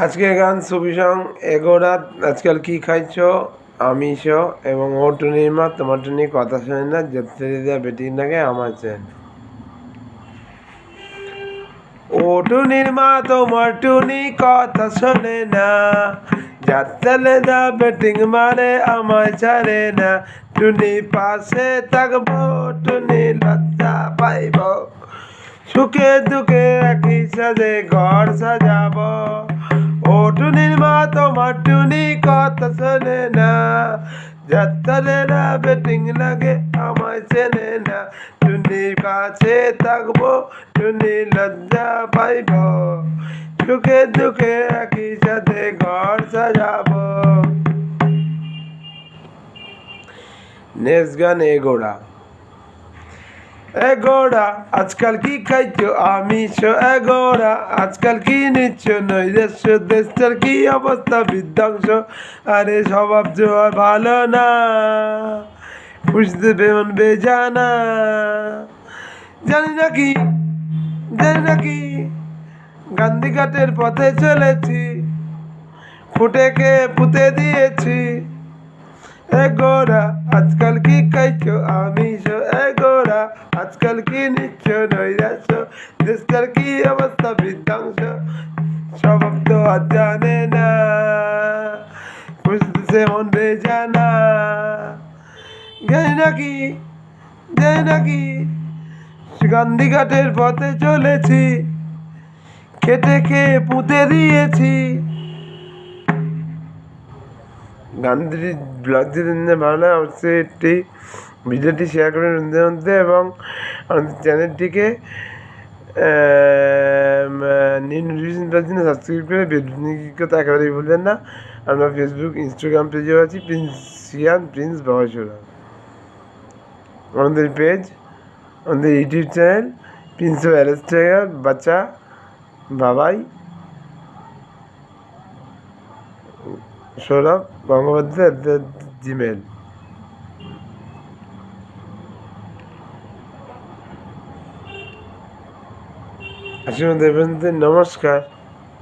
আজকের গান ছবি সং এগোরা আজকাল কি খাইছ আমিষ এবং ও টুনির মা তোমার টুনি কথা শোনে না যেতে দেওয়া বেটির নাকি আমার চেন ও টুনির মা তোমার টুনি কথা শোনে না যাত্রালে দা বেটিং মারে আমায় ছাড়ে না টুনি পাশে থাকবো টুনি লজ্জা পাইব সুখে দুঃখে একই সাথে ঘর সাজাবো ও টুনির মা তোমার টুনি কথা শোনে না যাত্রালে না বেটিং লাগে আমায় চেনে না টুনির কাছে থাকবো টুনি লজ্জা পাইব সুখে দুঃখে একই সাথে ঘর সাজাবো। নেক্সট গান এগোড়া এগোড়া আজকাল কি খাইছো আমিষ এগোড়া আজকাল কি নিচ্ছ নৈরাশ্য দেশটার কি অবস্থা বিধ্বংস আরে স্বভাব জোয়ার ভালো না বুঝতে বেমন বেজানা জানি নাকি গান্ধীঘাটের পথে চলেছি ফুটেকে পুঁতে দিয়েছি এগোড়া আজকাল কি খাইছো আমিষ এগোড়া আজকাল কি নিচ্ছ নৈরাশ্য দেশটার কি অবস্থা বিধ্বংস স্বভাব তো আর জানে না বুঝতেছে মন বেজানা জানি নাকি গান্ধীঘাটের পথে চলেছি খেটে খেয়ে পুঁতে দিয়েছি। গান্ধীর ব্লগ যদি ভালো লাগে অবশ্যই একটি ভিডিওটি শেয়ার করবেন বন্ধুদের মধ্যে এবং আমাদের চ্যানেলটিকে নিউ নোটিফিকেশন পাওয়ার জন্য সাবস্ক্রাইব করে বেলটা একেবারেই ভুলবেন না। আমরা ফেসবুক ইনস্টাগ্রাম পেজেও আছি প্রিন্স বাবাসুরা আমাদের পেজ আমাদের ইউটিউব চ্যানেল প্রিন্স অ্যারেস্টার বাচ্চা বাবাই সৌরভ গঙ্গোপাধ্যায় জিমেল। আসলে নমস্কার।